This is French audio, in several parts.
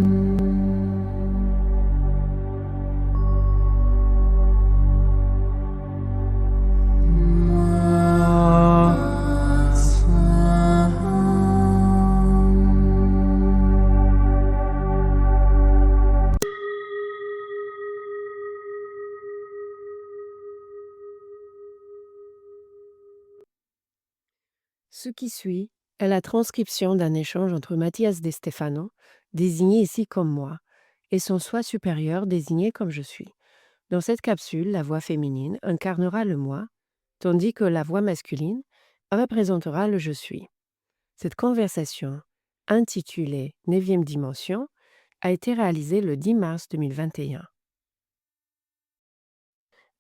Ce qui suit est la transcription d'un échange entre Mathias De Stefano, désigné ici comme moi, et son soi supérieur désigné comme je suis. Dans cette capsule, la voix féminine incarnera le moi, tandis que la voix masculine représentera le je suis. Cette conversation, intitulée 9e dimension, a été réalisée le 10 mars 2021.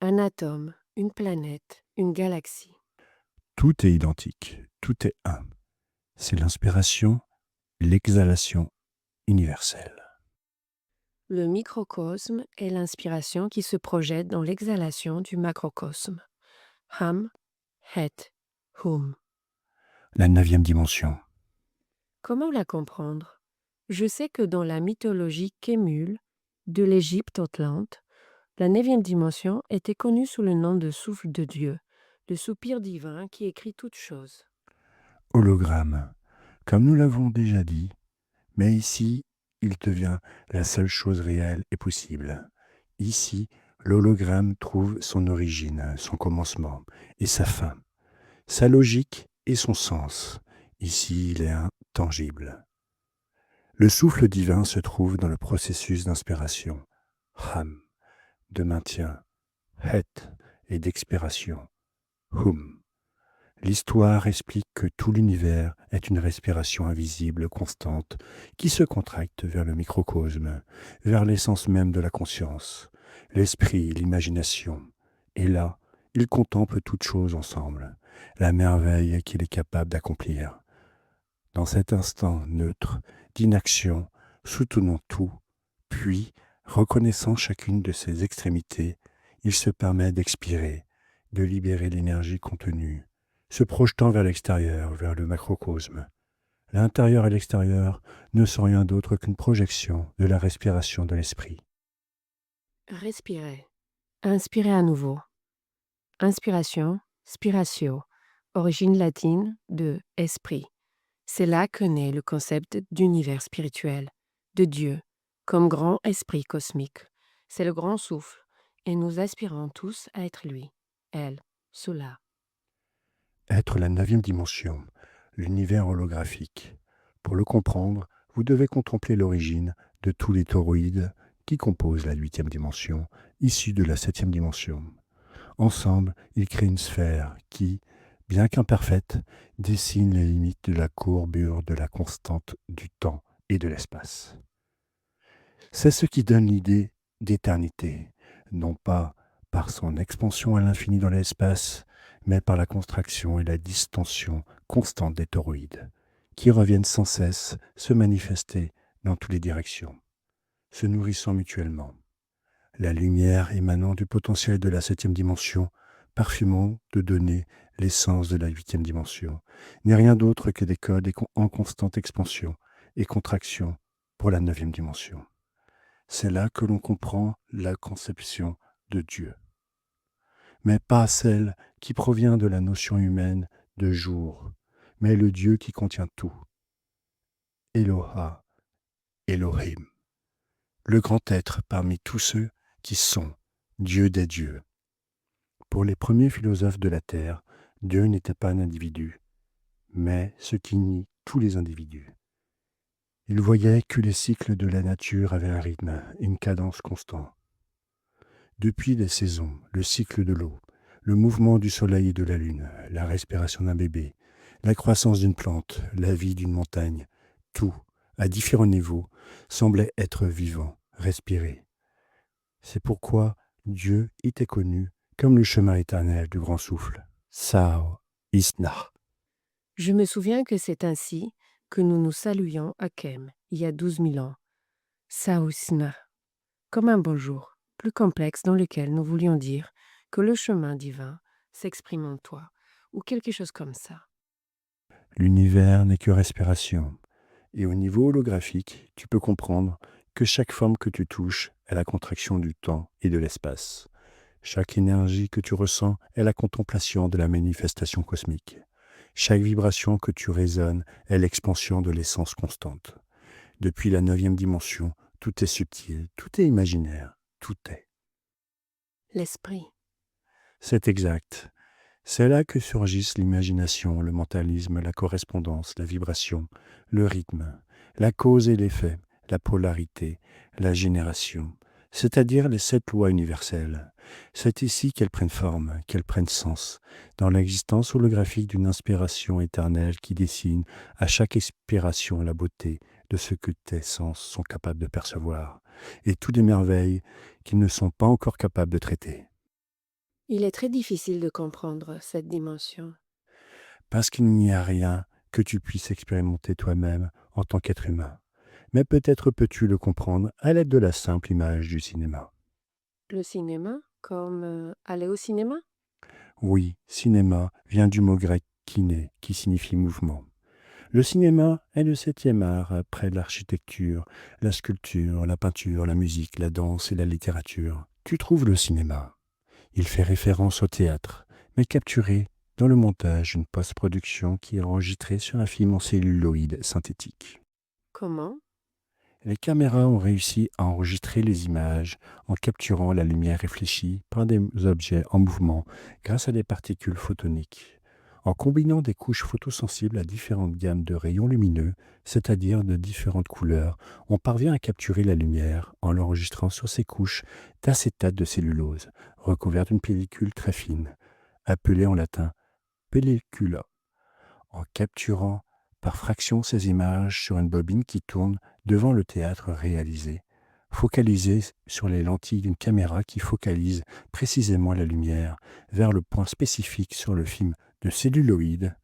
Un atome, une planète, une galaxie. Tout est identique, tout est un. C'est l'inspiration, l'exhalation universelle. Le microcosme est l'inspiration qui se projette dans l'exhalation du macrocosme. Ham, het, hum. La 9e dimension. Comment la comprendre? Je sais que dans la mythologie kémule de l'Égypte atlante, la 9e dimension était connue sous le nom de souffle de Dieu, le soupir divin qui écrit toutes choses. Hologramme. Comme nous l'avons déjà dit, mais ici, il devient la seule chose réelle et possible. Ici, l'hologramme trouve son origine, son commencement et sa fin, sa logique et son sens. Ici, il est intangible. Le souffle divin se trouve dans le processus d'inspiration, ham, de maintien, het et d'expiration, hum. L'histoire explique que tout l'univers est une respiration invisible, constante, qui se contracte vers le microcosme, vers l'essence même de la conscience, l'esprit, l'imagination. Et là, il contemple toutes choses ensemble, la merveille qu'il est capable d'accomplir. Dans cet instant neutre, d'inaction, soutenant tout, puis, reconnaissant chacune de ses extrémités, il se permet d'expirer, de libérer l'énergie contenue, se projetant vers l'extérieur, vers le macrocosme. L'intérieur et l'extérieur ne sont rien d'autre qu'une projection de la respiration de l'esprit. Respirer. Inspirer à nouveau. Inspiration, spiratio, origine latine de esprit. C'est là que naît le concept d'univers spirituel, de Dieu, comme grand esprit cosmique. C'est le grand souffle, et nous aspirons tous à être lui, elle, cela. Être la 9e dimension, l'univers holographique. Pour le comprendre, vous devez contempler l'origine de tous les toroïdes qui composent la 8e dimension, issue de la 7e dimension. Ensemble, ils créent une sphère qui, bien qu'imparfaite, dessine les limites de la courbure de la constante du temps et de l'espace. C'est ce qui donne l'idée d'éternité, non pas par son expansion à l'infini dans l'espace, mais par la contraction et la distension constante des toroïdes, qui reviennent sans cesse se manifester dans toutes les directions, se nourrissant mutuellement. La lumière émanant du potentiel de la 7e dimension, parfumant de donner l'essence de la 8e dimension, n'est rien d'autre que des codes en constante expansion et contraction pour la 9e dimension. C'est là que l'on comprend la conception de Dieu, mais pas celle qui provient de la notion humaine de jour, mais le Dieu qui contient tout. Eloha, Elohim, le grand être parmi tous ceux qui sont Dieu des dieux. Pour les premiers philosophes de la Terre, Dieu n'était pas un individu, mais ce qui nie tous les individus. Ils voyaient que les cycles de la nature avaient un rythme, une cadence constante. Depuis les saisons, le cycle de l'eau, le mouvement du soleil et de la lune, la respiration d'un bébé, la croissance d'une plante, la vie d'une montagne, tout, à différents niveaux, semblait être vivant, respiré. C'est pourquoi Dieu était connu comme le chemin éternel du grand souffle, Sao Isna. Je me souviens que c'est ainsi que nous nous saluions à Kem, il y a 12 000 ans. Sausna, comme un bonjour, plus complexe dans lequel nous voulions dire que le chemin divin s'exprime en toi, ou quelque chose comme ça. L'univers n'est que respiration, Et au niveau holographique, tu peux comprendre que chaque forme que tu touches est la contraction du temps et de l'espace. Chaque énergie que tu ressens est la contemplation de la manifestation cosmique. Chaque vibration que tu résonnes est l'expansion de l'essence constante. Depuis la 9e dimension, tout est subtil, tout est imaginaire, tout est. L'esprit. C'est exact. C'est là que surgissent l'imagination, le mentalisme, la correspondance, la vibration, le rythme, la cause et l'effet, la polarité, la génération, c'est-à-dire les 7 lois universelles. C'est ici qu'elles prennent forme, qu'elles prennent sens, dans l'existence holographique d'une inspiration éternelle qui dessine à chaque expiration la beauté de ce que tes sens sont capables de percevoir, et toutes les merveilles qu'ils ne sont pas encore capables de traiter. Il est très difficile de comprendre cette dimension. Parce qu'il n'y a rien que tu puisses expérimenter toi-même en tant qu'être humain. Mais peut-être peux-tu le comprendre à l'aide de la simple image du cinéma. Le cinéma, comme aller au cinéma? Oui, cinéma vient du mot grec kiné, qui signifie mouvement. Le cinéma est le 7e art après l'architecture, la sculpture, la peinture, la musique, la danse et la littérature. Tu trouves le cinéma. Il fait référence au théâtre, mais capturé dans le montage d'une post-production qui est enregistrée sur un film en celluloïd synthétique. Comment? Les caméras ont réussi à enregistrer les images en capturant la lumière réfléchie par des objets en mouvement grâce à des particules photoniques. En combinant des couches photosensibles à différentes gammes de rayons lumineux, c'est-à-dire de différentes couleurs, on parvient à capturer la lumière en l'enregistrant sur ces couches d'acétate de cellulose, recouvert d'une pellicule très fine, appelée en latin pellicula, en capturant par fraction ces images sur une bobine qui tourne devant le théâtre réalisé, focalisé sur les lentilles d'une caméra qui focalise précisément la lumière vers le point spécifique sur le film de celluloïd.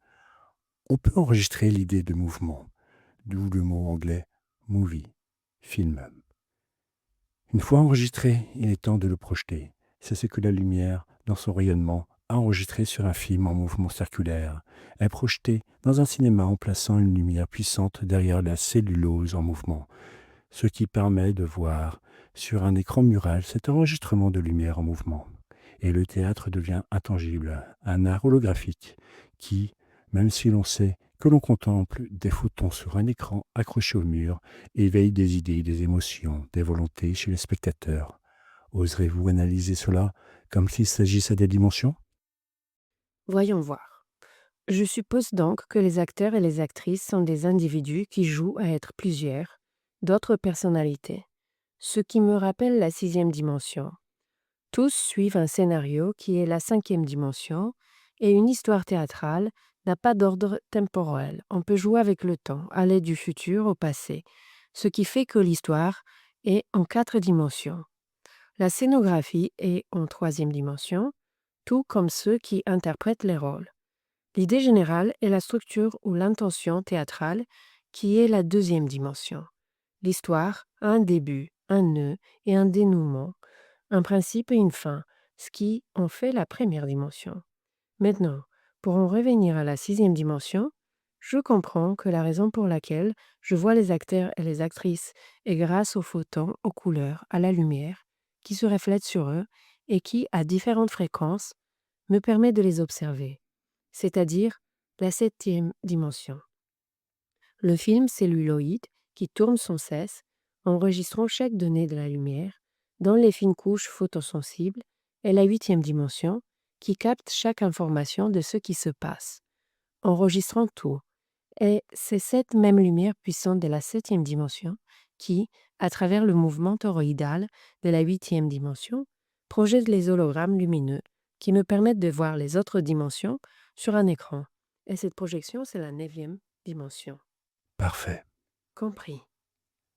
On peut enregistrer l'idée de mouvement, d'où le mot anglais movie, film. Une fois enregistré, il est temps de le projeter. C'est ce que la lumière, dans son rayonnement, a enregistré sur un film en mouvement circulaire, est projeté dans un cinéma en plaçant une lumière puissante derrière la cellulose en mouvement, ce qui permet de voir sur un écran mural cet enregistrement de lumière en mouvement. Et le théâtre devient intangible, un art holographique qui, même si l'on sait que l'on contemple des photons sur un écran accroché au mur, éveille des idées, des émotions, des volontés chez les spectateurs. Oserez-vous analyser cela comme s'il s'agissait des dimensions? Voyons voir. Je suppose donc que les acteurs et les actrices sont des individus qui jouent à être plusieurs, d'autres personnalités, ce qui me rappelle la 6e dimension. Tous suivent un scénario qui est la 5e dimension, et une histoire théâtrale n'a pas d'ordre temporel. On peut jouer avec le temps, aller du futur au passé, ce qui fait que l'histoire est en 4 dimensions. La scénographie est en 3e dimension, tout comme ceux qui interprètent les rôles. L'idée générale est la structure ou l'intention théâtrale qui est la 2e dimension. L'histoire a un début, un nœud et un dénouement, un principe et une fin, ce qui en fait la 1re dimension. Maintenant, pour en revenir à la 6e dimension, je comprends que la raison pour laquelle je vois les acteurs et les actrices est grâce aux photons, aux couleurs, à la lumière, qui se reflète sur eux et qui, à différentes fréquences, me permet de les observer, c'est-à-dire la 7e dimension. Le film celluloïd qui tourne sans cesse, enregistrant chaque donnée de la lumière, dans les fines couches photosensibles, est la 8e dimension qui capte chaque information de ce qui se passe, enregistrant tout. Et c'est cette même lumière puissante de la 7e dimension qui, à travers le mouvement toroïdal de la 8e dimension, projette les hologrammes lumineux qui me permettent de voir les autres dimensions sur un écran. Et cette projection, c'est la 9e dimension. Parfait. Compris.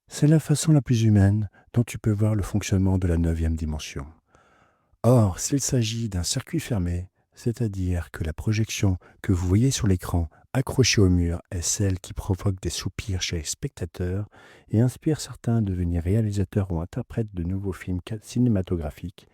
C'est la façon la plus humaine dont tu peux voir le fonctionnement de la 9e dimension. Or, s'il s'agit d'un circuit fermé, c'est-à-dire que la projection que vous voyez sur l'écran accrochée au mur est celle qui provoque des soupirs chez les spectateurs et inspire certains à devenir réalisateurs ou interprètes de nouveaux films cinématographiques,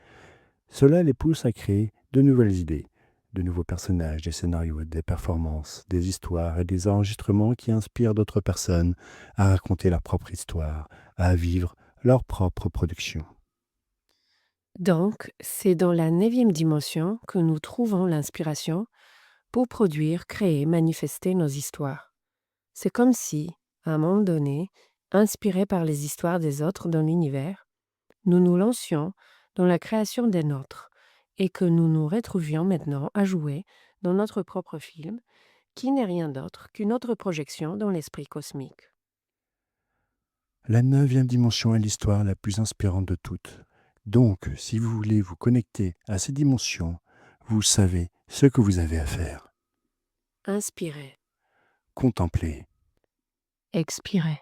cela les pousse à créer de nouvelles idées, de nouveaux personnages, des scénarios, des performances, des histoires et des enregistrements qui inspirent d'autres personnes à raconter leur propre histoire, à vivre leur propre production. Donc, c'est dans la neuvième dimension que nous trouvons l'inspiration pour produire, créer, manifester nos histoires. C'est comme si, à un moment donné, inspirés par les histoires des autres dans l'univers, nous nous lancions dans la création des nôtres et que nous nous retrouvions maintenant à jouer dans notre propre film, qui n'est rien d'autre qu'une autre projection dans l'esprit cosmique. La neuvième dimension est l'histoire la plus inspirante de toutes. Donc, si vous voulez vous connecter à ces dimensions, vous savez ce que vous avez à faire. Inspirer, Contempler. expirer.